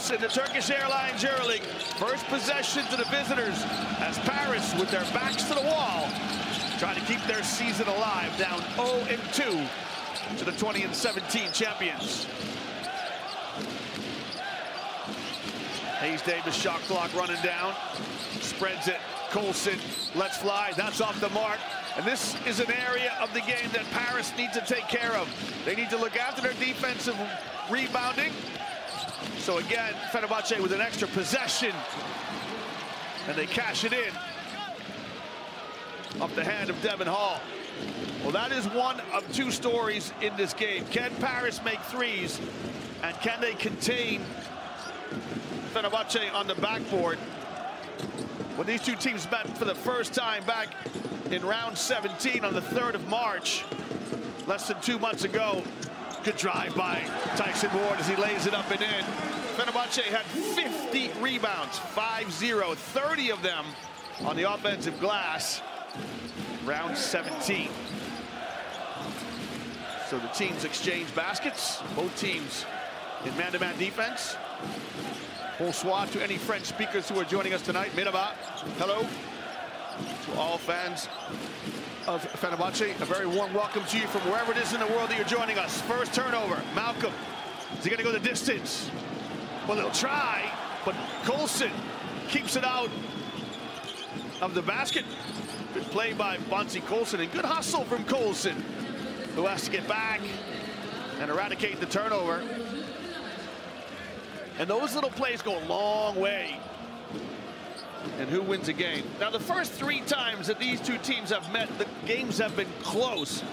playoffs in the Turkish Airlines EuroLeague. First possession to the visitors as Paris, with their backs to the wall, trying to keep their season alive, down 0-2 to the 2017 champions. Hayes Davis, shot clock running down, spreads it. Colson lets fly, that's off the mark. And this is an area of the game that Paris needs to take care of. They need to look after their defensive rebounding. So again, Fenerbahce with an extra possession, and they cash it in off the hand of Devin Hall. Well, that is one of two stories in this game. Can Paris make threes, and can they contain Fenerbahce on the backboard? When these two teams met for the first time back in round 17 on the 3rd of March, less than 2 months ago. Good drive by Tyson Ward as he lays it up and in. Fenerbahce had 50 rebounds, 5-0, 30 of them on the offensive glass, round 17. So the teams exchange baskets, both teams in man-to-man defense. Bonsoir to any French speakers who are joining us tonight. Merhaba, hello to all fans of Fenerbahce. A very warm welcome to you from wherever it is in the world that you're joining us. First turnover, Malcolm. Is he gonna go the distance? Well, they'll try, but Colson keeps it out of the basket. Good play by Bonsi Colson, and good hustle from Colson, who has to get back and eradicate the turnover. And those little plays go a long way in who wins a game. Now, the first 3 times that these two teams have met, the games have been close.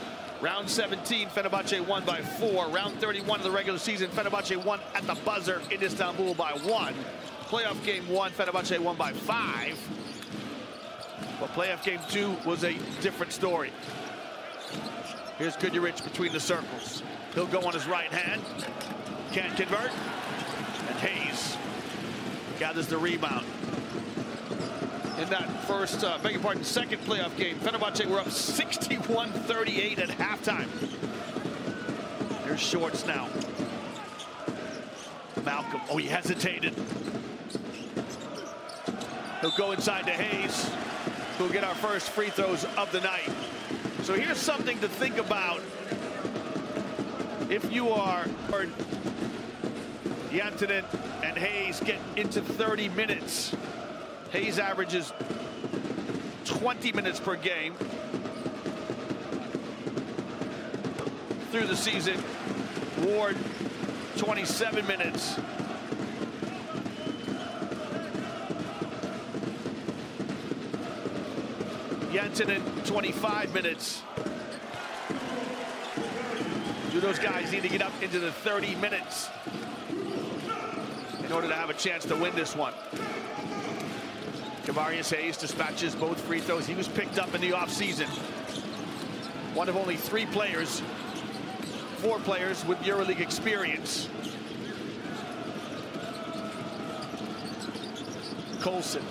Round 17, Fenerbahce won by 4. Round 31 of the regular season, Fenerbahce won at the buzzer in Istanbul by 1. Playoff game 1, Fenerbahce won by 5. But playoff game 2 was a different story. Here's Guduric between the circles. He'll go on his right hand. Can't convert. And Hayes gathers the rebound. In that first, second playoff game, Fenerbahce were up 61-38 at halftime. Here's Shorts now. Malcolm, oh, he hesitated. He'll go inside to Hayes, who'll get our first free throws of the night. So here's something to think about if you are Jantunen and Hayes get into 30 minutes. Hayes averages 20 minutes per game through the season. Ward, 27 minutes. Jantunen, 25 minutes. Do those guys need to get up into the 30 minutes in order to have a chance to win this one? Kavarius Hayes dispatches both free throws. He was picked up in the offseason. One of only 4 players with EuroLeague experience. Colson.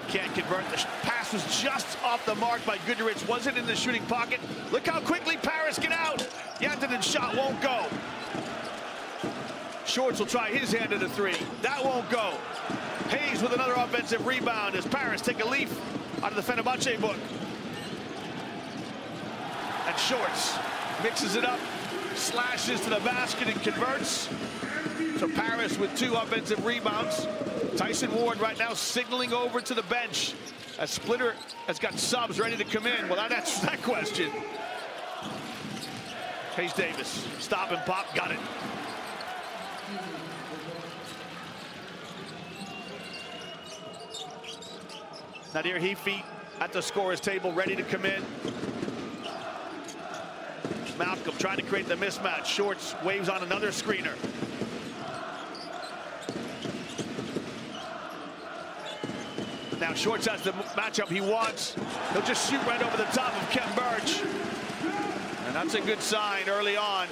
Can't convert. The pass was just off the mark by Guduric. Wasn't in the shooting pocket. Look how quickly Paris get out. Jantunen's shot won't go. Shorts will try his hand at a 3. That won't go. Hayes with another offensive rebound as Paris take a leaf out of the Fenerbahce book. And Shorts mixes it up, slashes to the basket and converts. So Paris with 2 offensive rebounds. Tyson Ward right now signaling over to the bench as Splitter has got subs ready to come in. Well, that answers that question. Hayes Davis, stop and pop, got it. Nadir Heafy at the scorer's table, ready to come in. Malcolm trying to create the mismatch. Shorts waves on another screener. Now Shorts has the matchup he wants. He'll just shoot right over the top of Ken Birch. And that's a good sign early on.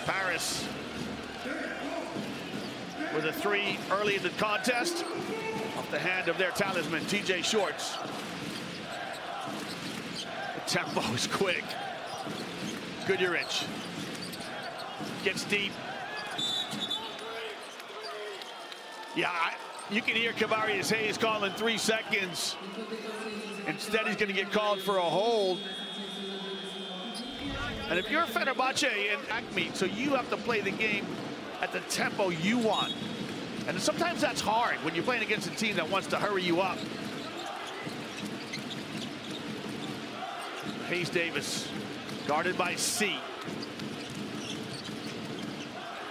Paris with a 3 early in the contest. Off the hand of their talisman, TJ Shorts. The tempo is quick. Guduric gets deep. Yeah, you can hear Kavarius Hayes calling 3 seconds. Instead, he's going to get called for a hold. And if you're Fenerbahce and Acme, so you have to play the game at the tempo you want. And sometimes that's hard when you're playing against a team that wants to hurry you up. Hayes Davis, guarded by C.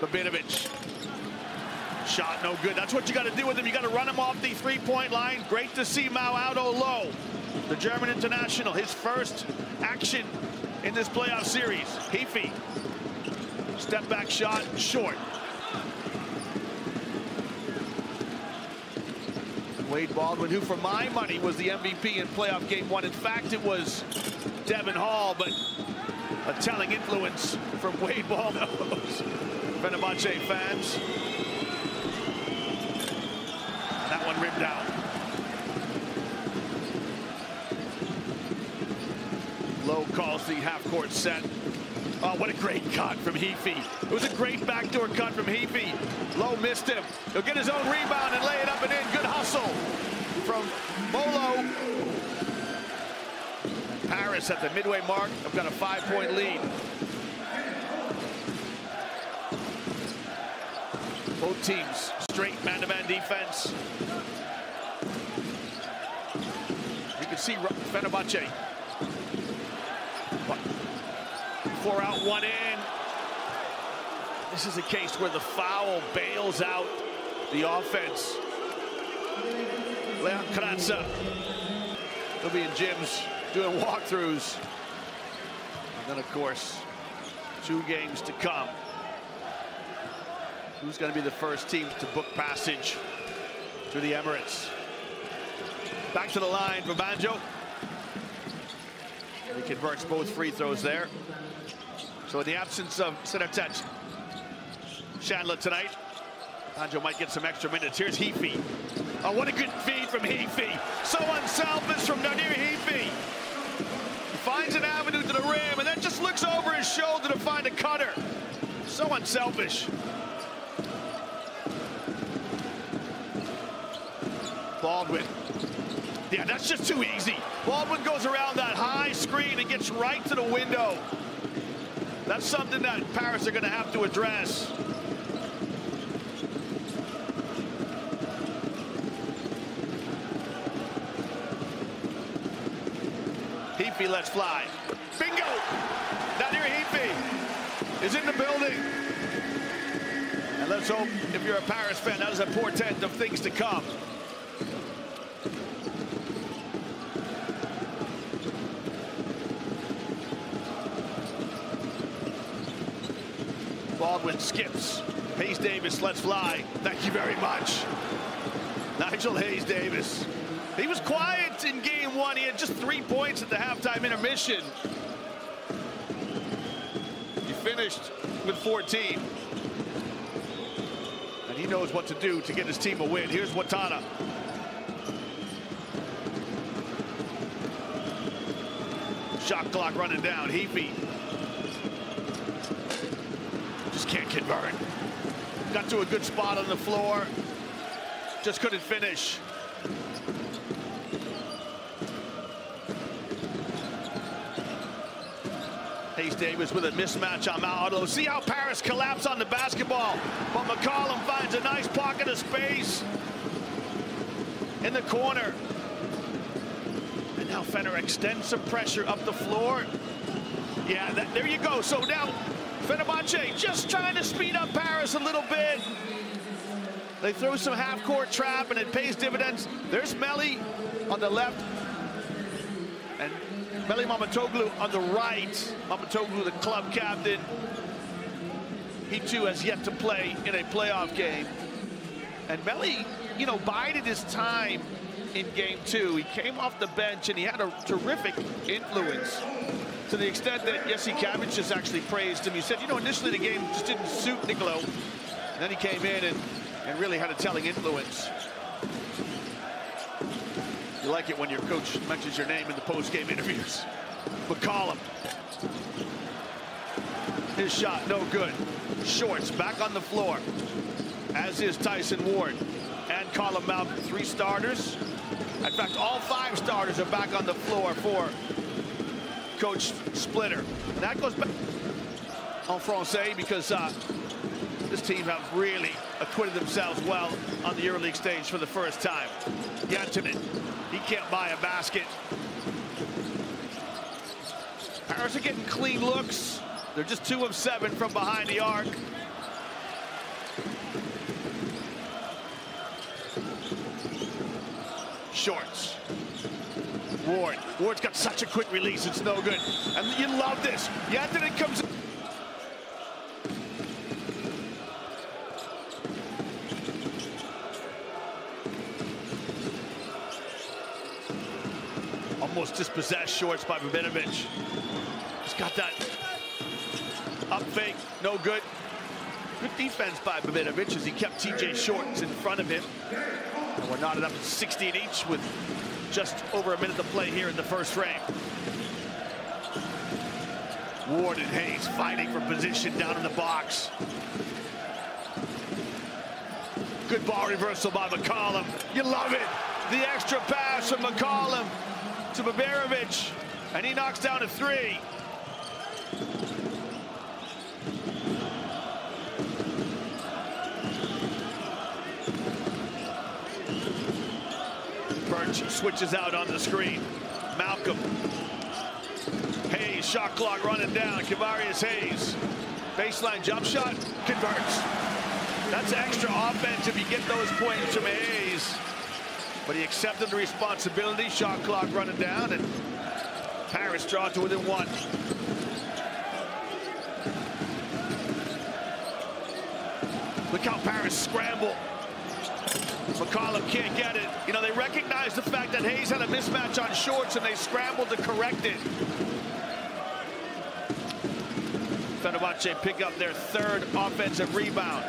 Babinovic. Shot no good. That's what you got to do with him. You got to run him off the 3-point line. Great to see Anadolu Low, the German international, his first action in this playoff series. Heafy. Step back shot, short. Wade Baldwin, who for my money was the MVP in playoff game 1. In fact, it was Devin Hall, but a telling influence from Wade Baldwin. Fenerbahce fans. That one rimmed out. Low calls the half-court set. Oh, what a great cut from Heafy. It was a great backdoor cut from Heafy. Low missed him. He'll get his own rebound and lay it up and in. Good hustle from Molo. Paris at the midway mark. I've got a 5-point lead. Both teams straight man-to-man defense. You can see Fenerbahce. 4 out, 1 in. This is a case where the foul bails out the offense. Leon Kratza. He'll be in gyms doing walkthroughs. And then, of course, 2 games to come. Who's going to be the first teams to book passage through the Emirates? Back to the line for Banjo. He converts both free throws there. So in the absence of Senatet Chandler tonight, Banjo might get some extra minutes. Here's Heafy. Oh, what a good feed from Heafy. So unselfish from Nadir Heafy. He finds an avenue to the rim and then just looks over his shoulder to find a cutter. So unselfish. Baldwin. Yeah, that's just too easy. Baldwin goes around that high screen and gets right to the window. That's something that Paris are going to have to address. Heafy lets fly. Bingo! Nadir Heafy is in the building. And let's hope, if you're a Paris fan, that is a portent of things to come. Baldwin skips. Hayes Davis lets fly. Thank you very much. Nigel Hayes Davis. He was quiet in game 1. He had just 3 points at the halftime intermission. He finished with 14. And he knows what to do to get his team a win. Here's Watana. Shot clock running down. Heafy. Just can't convert. Got to a good spot on the floor. Just couldn't finish. Hayes Davis with a mismatch on Anadolu. See how Paris collapsed on the basketball. But McCollum finds a nice pocket of space in the corner. And now Fener extends some pressure up the floor. Yeah, there you go. So now Fenerbahce just trying to speed up Paris a little bit. They throw some half-court trap and it pays dividends. There's Meli on the left and Meli Mamatoglu on the right. Mamatoglu, the club captain. He too has yet to play in a playoff game. And Meli, you know, bided his time in game 2. He came off the bench and he had a terrific influence. To the extent that Jesse Cabbage just actually praised him. He said, you know, initially the game just didn't suit Nicolo. And then he came in and really had a telling influence. You like it when your coach mentions your name in the post-game interviews. McCollum. His shot, no good. Shorts back on the floor, as is Tyson Ward. and Colin Malcolm, 3 starters. In fact, all 5 starters are back on the floor for Coach Splitter. And that goes back en français because this team have really acquitted themselves well on the EuroLeague stage for the first time. Yantinen, he can't buy a basket. Paris are getting clean looks. They're just 2 of 7 from behind the arc. Shorts. Ward. Ward's got such a quick release, it's no good. And you love this. Yantinen comes in. Almost dispossessed. Shorts by Babinovic. He's got that up fake, no good. Good defense by Babinovic as he kept TJ Shorts in front of him. And we're knotted up at 16 each with just over a minute to play here in the first frame. Ward and Hayes fighting for position down in the box. Good ball reversal by McCollum. You love it. The extra pass from McCollum to Babinovic, and he knocks down a 3. Birch switches out on the screen. Malcolm. Hayes, shot clock running down. Kavarius Hayes. Baseline jump shot, converts. That's extra offense if you get those points from Hayes. But he accepted the responsibility. Shot clock running down, and Paris draw to within 1. Look how Paris scramble. McCollum can't get it. You know, they recognize the fact that Hayes had a mismatch on Shorts, and they scrambled to correct it. Fenerbahce pick up their 3rd offensive rebound.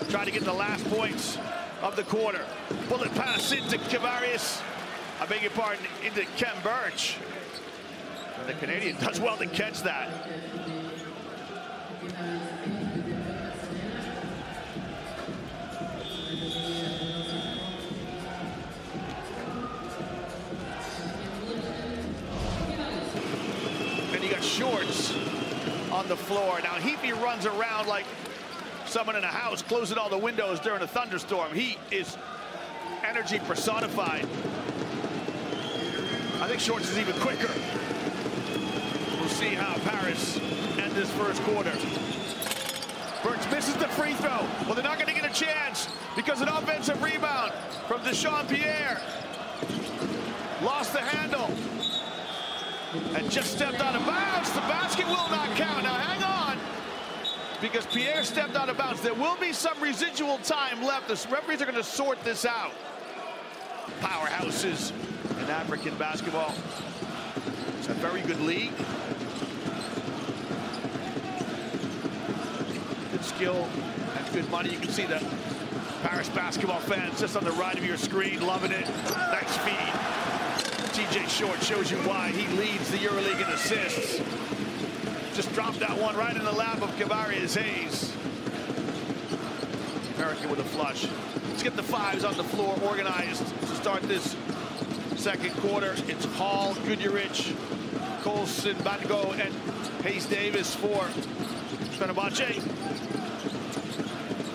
Trying to get the last points of the quarter. Bullet pass into Kavarius. I beg your pardon, into Kem Birch. And the Canadian does well to catch that. And you got Shorts on the floor. Now Heapy runs around like someone in a house closing all the windows during a thunderstorm. He is energy personified. I think Shorts is even quicker. We'll see how Paris end this first quarter. Birch misses the free throw. Well, they're not going to get a chance because an offensive rebound from Deshaun Pierre. Lost the handle and just stepped out of bounds. The basket will not count. Now hang on, because Pierre stepped out of bounds. There will be some residual time left. The referees are going to sort this out. Powerhouses in African basketball. It's a very good league. Good skill and good money. You can see the Paris basketball fans just on the right of your screen, loving it. Nice feed. TJ Short shows you why he leads the EuroLeague in assists. Just dropped that one right in the lap of Kavarius Hayes. American with a flush. Let's get the 5s on the floor organized to start this second quarter. It's Hall, Guduric, Colson, Bango, and Hayes Davis for Fenerbahce.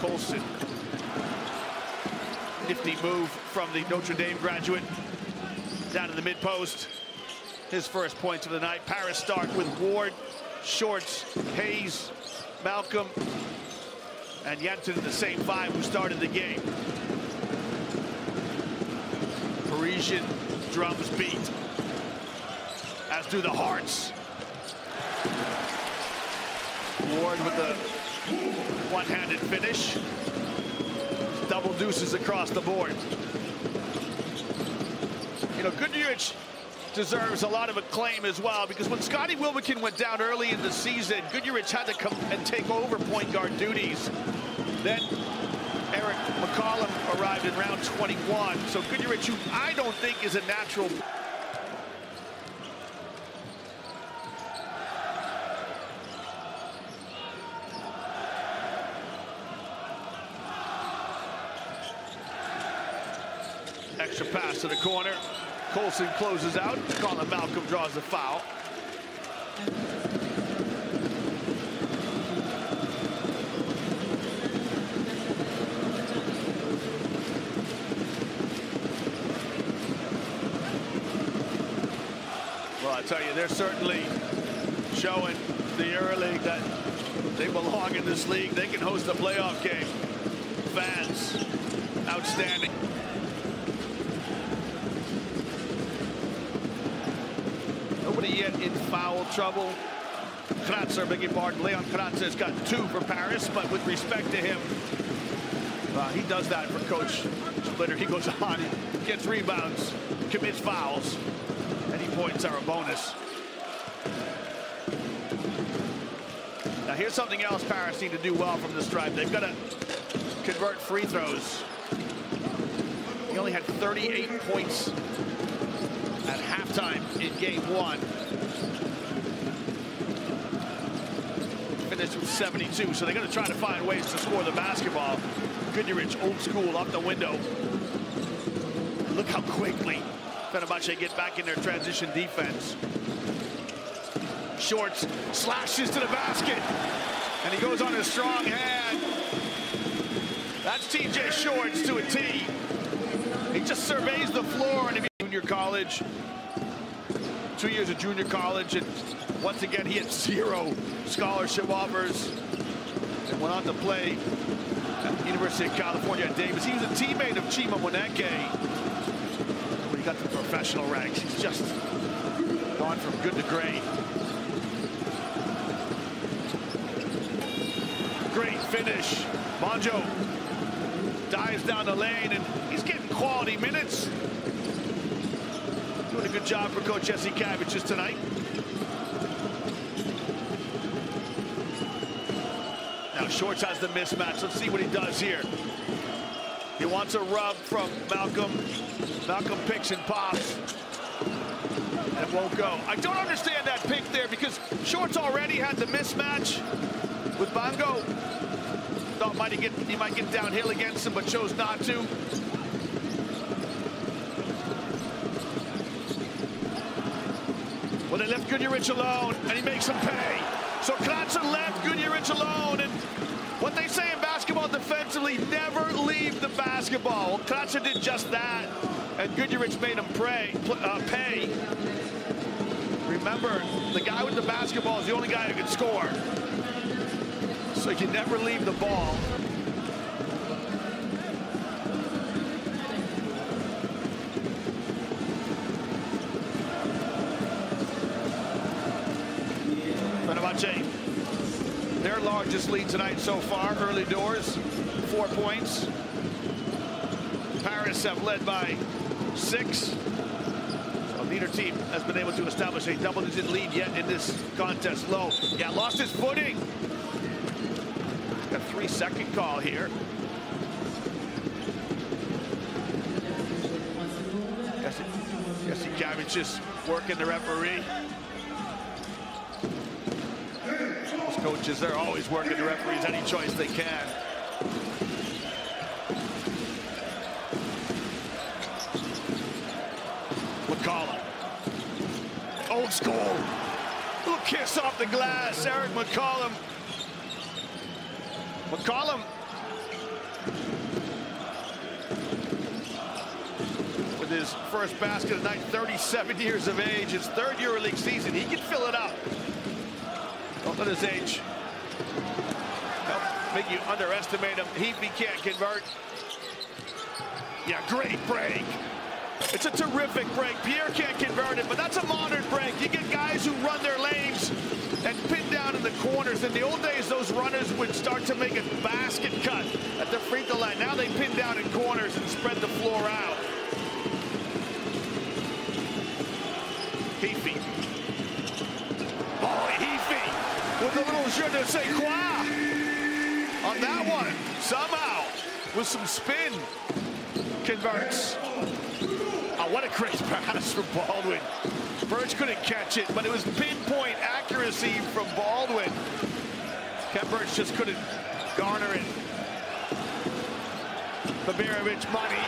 Colson. Nifty move from the Notre Dame graduate. Down in the mid-post. His first points of the night. Paris start with Ward, Shorts, Hayes, Malcolm, and Yantinen, the same 5 who started the game. Parisian drums beat, as do the hearts. Ward with the one-handed finish. Double deuces across the board. You know, Guduric deserves a lot of acclaim as well, because when Scotty Wilbekin went down early in the season, Guduric had to come and take over point guard duties. Then Eric McCollum arrived in round 21. So Guduric, who I don't think is a natural. Extra pass to the corner. Colson closes out. Colin Malcolm draws the foul. Well, I tell you, they're certainly showing the EuroLeague that they belong in this league. They can host a playoff game. Fans, outstanding. Nobody yet in foul trouble. Kratzer, beg your pardon, Leon Kratzer has got 2 for Paris, but with respect to him, he does that for Coach Splitter. He goes on, he gets rebounds, commits fouls, and he points are a bonus. Now here's something else Paris need to do well from the stripe. They've got to convert free throws. He only had 38 points at halftime in game 1. Finished with 72, so they're going to try to find ways to score the basketball. Goodrich, old school, off the window. Look how quickly Fenerbahce get back in their transition defense. Shorts slashes to the basket, and he goes on a strong hand. That's TJ Shorts to a T. He just surveys the floor in junior college. 2 years of junior college, and once again he had 0 scholarship offers and went on to play at the University of California at Davis. He was a teammate of Chima Moneke. When he got to the professional ranks, he's just gone from good to great. Great finish. Monjo dives down the lane, and he's getting quality minutes. Doing a good job for Coach Jesse Cabbages tonight. Now Shorts has the mismatch. Let's see what he does here. He wants a rub from Malcolm. Malcolm picks and pops. And won't go. I don't understand that pick there, because Shorts already had the mismatch with Bongo. Thought he might get downhill against him, but chose not to. Well, they left Goodrich alone, and he makes him pay. So Kratzer left Goodrich alone, and what they say in basketball defensively, never leave the basketball. Well, Kratzer did just that, and Goodrich made him pay. Remember, the guy with the basketball is the only guy who can score. So you never leave the ball. Fenerbahce, their largest lead tonight so far, early doors, 4 points. Paris have led by 6. So neither team has been able to establish a double-digit lead yet in this contest. Low, yeah, lost his footing. Got a 3-second call here. Jesse Cabbages working the referee. Those coaches, they're always working the referees any choice they can. McCollum. Old school. Little kiss off the glass. Eric McCollum. McCollum with his first basket of the night, 37 years of age, his 3rd EuroLeague season. He can fill it up. Don't let his age make you underestimate him. He can't convert. Yeah, great break. It's a terrific break. Pierre can't convert it, but that's a modern break. You get guys who run their lanes and pin down in the corners. In the old days, those runners would start to make a basket cut at the free throw line. Now they pin down in corners and spread the floor out. Heafy. Oh, Heafy with a little je ne sais quoi on that one. Somehow, with some spin, converts. Oh, what a great pass from Baldwin. Birch couldn't catch it, but it was pinpoint accuracy from Baldwin. Ken Birch just couldn't garner it. Babirovic, money.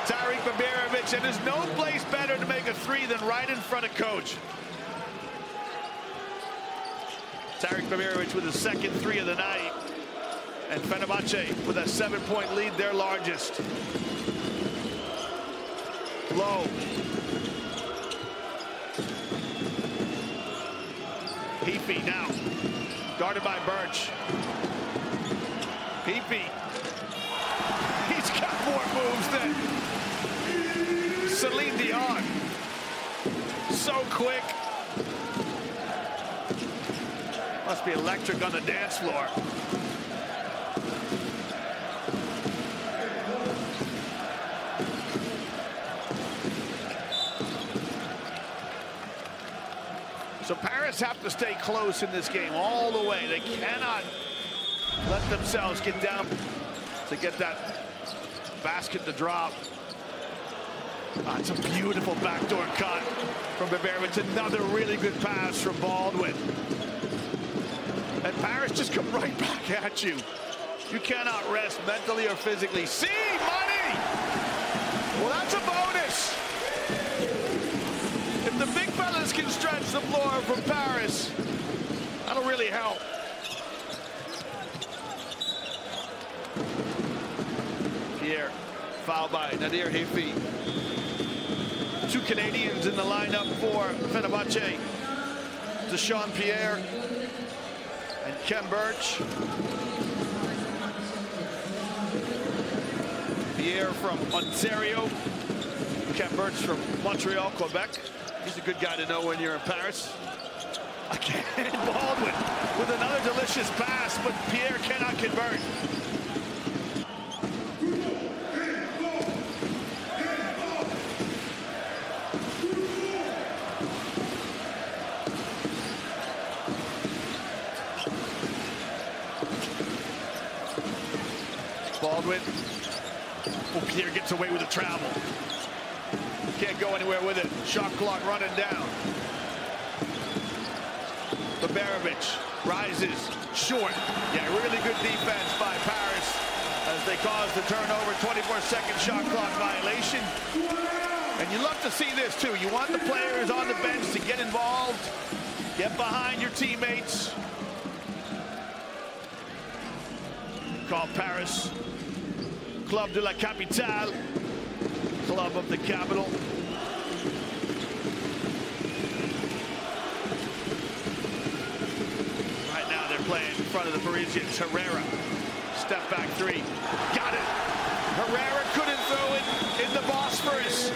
Tarik Babirovic, and there's no place better to make a three than right in front of coach. Tarik Babirovic with his second three of the night. And Fenerbahce with a 7-point lead, their largest. Low. Heaphy now. Guarded by Birch. Heaphy. He's got more moves than Celine Dion. So quick. Must be electric on the dance floor. So Paris have to stay close in this game all the way. They cannot let themselves get down to get that basket to drop. It's a beautiful backdoor cut from Babirovic. Another really good pass from Baldwin. And Paris just come right back at you. You cannot rest mentally or physically. See, money! Well, that's a bonus. If the big fellas can stretch the floor from Paris, that'll really help. Pierre, fouled by Nadir Heaphy. Two Canadians in the lineup for Fenerbahce. Deshaun Pierre and Ken Birch. Pierre from Ontario. Ken Birch from Montreal, Quebec. He's a good guy to know when you're in Paris. Again, Baldwin with another delicious pass, but Pierre cannot convert. Baldwin. Oh, Pierre gets away with a travel. Can't go anywhere with it. Shot clock running down. Babirovic rises short. Yeah, really good defense by Paris as they cause the turnover. 24-second shot clock violation. And you love to see this too. You want the players on the bench to get involved, get behind your teammates. Call Paris Club de la Capitale, club of the capital. Right now they're playing in front of the Parisians. Herrera, step back three, got it. Herrera couldn't throw it in the Bosphorus.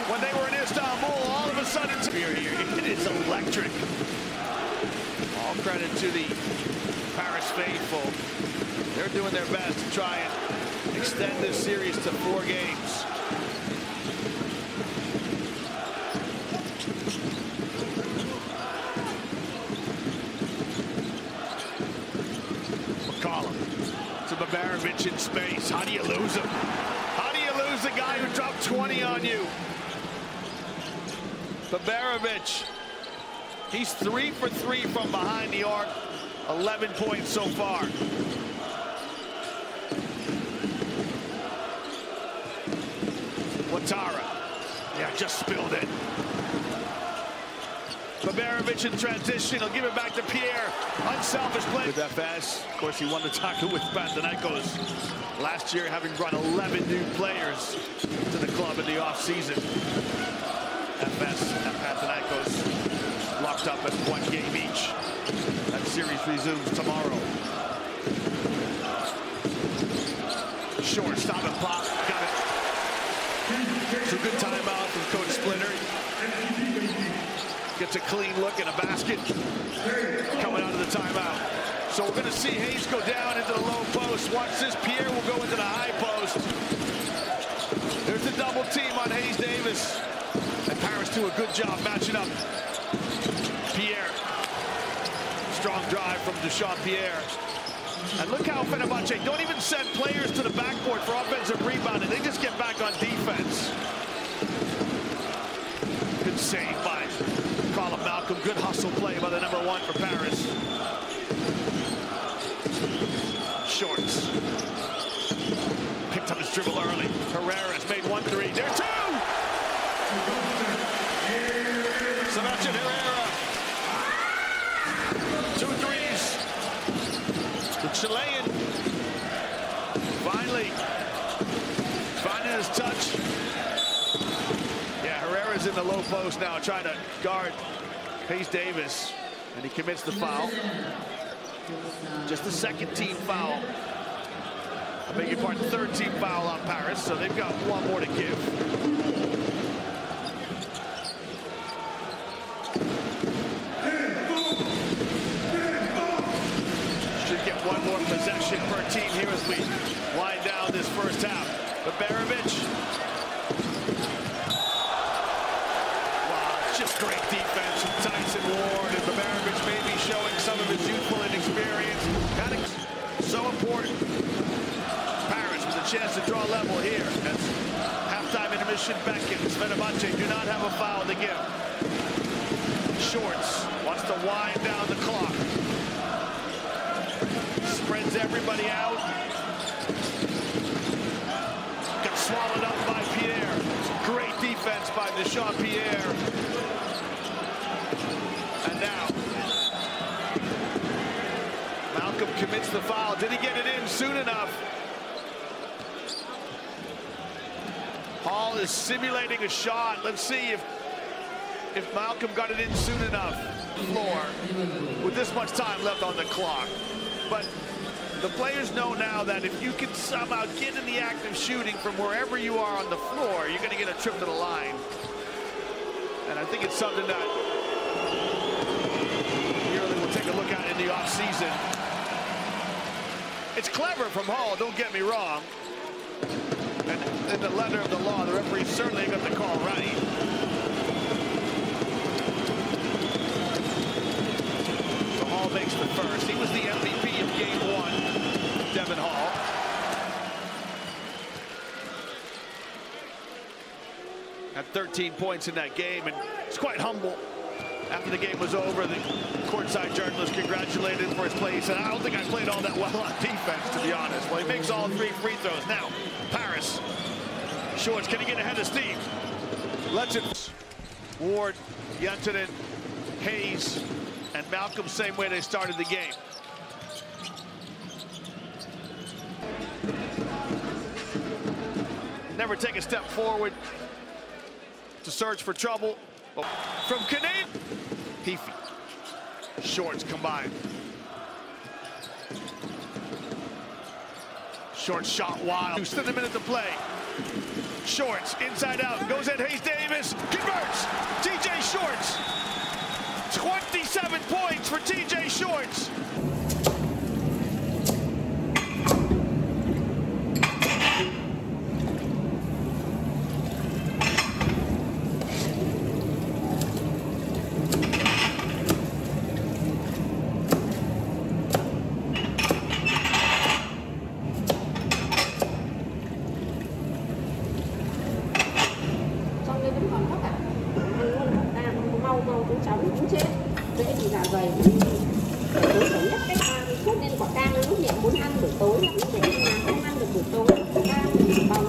When they were in Istanbul, all of a sudden, it is electric. All credit to the Paris faithful. They're doing their best to try and extend this series to 4 games. McCollum to Babirovic in space. How do you lose him? How do you lose the guy who dropped 20 on you? Babirovic, he's 3 for 3 from behind the arc. 11 points so far. Watara, yeah, just spilled it. Babirovic in transition, he'll give it back to Pierre. Unselfish play with Efes. Of course, he won the title with Panathinaikos last year, having brought 11 new players to the club in the offseason. Efes and Panathinaikos locked up at 1 game each. That series resumes tomorrow. Short, stop and pop, got it. It's a good timeout from Coach Splitter. Gets a clean look and a basket coming out of the timeout. So we're going to see Hayes go down into the low post. Watch this, Pierre will go into the high post. There's a double team on Hayes Davis. And Paris do a good job matching up. Pierre. Strong drive from Deshaun Pierre. And look how Fenerbahce don't even send players to the backboard for offensive rebounding. They just get back on defense. Good save by Colin Malcolm. Good hustle play by the #1 for Paris. Shorts. Picked Sometimes dribble early. Herrera's made 1-3. There, 2! Sebastian Herrera. 2 threes. The Chilean finally finding his touch. Yeah, Herrera's in the low post now, trying to guard Hayes Davis, and he commits the foul. Just the second team foul. I beg your pardon, third team foul on Paris, so they've got one more to give. Should get one more possession per team here as we wind down this first half. But Barovic. Wow, it's just great defense from Tyson Ward, and Barovic may be showing some of his youthful inexperience. Kind of so important. Paris with a chance to draw level here as halftime intermission beckons. Fenerbahce do not have a foul to give. Shorts wants to wind down the clock. Spreads everybody out. Got swallowed up by Pierre. Great defense by Deschamps-Pierre. And now Malcolm commits the foul. Did he get it in soon enough? Hall is simulating a shot. Let's see if Malcolm got it in soon enough. Floor with this much time left on the clock. But the players know now that if you can somehow get in the act of shooting from wherever you are on the floor, you're going to get a trip to the line. And I think it's something that EuroLeague will take a look at in the offseason. It's clever from Hall, don't get me wrong. And in the letter of the law, the referee certainly got the call right. So Hall makes the first. He was the MVP of game 1, Devin Hall. Had 13 points in that game, and it's quite humble. After the game was over, the courtside journalist congratulated him for his play. He said, I don't think I played all that well on defense, to be honest. Well, he makes all 3 free throws. Now, Paris. Shorts, can he get ahead of Steve? Legends. Ward, Yantinen, Hayes, and Malcolm, same way they started the game. Never take a step forward to search for trouble. From Canadian, Heafy. Shorts combined. Short shot wild. 2 minutes to play. Shorts inside out. Goes at Hayes Davis. Converts. TJ Shorts. 27 points for TJ Shorts. Cũng chết dễ bị dạ dày tối thiểu nhất cách 30 phút nên quả cam lúc nhẹ muốn ăn buổi tối lắm thế nhưng mà không ăn được buổi tối cam bằng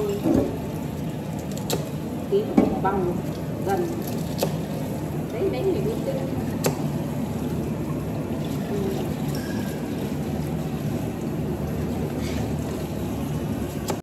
tí bằng dần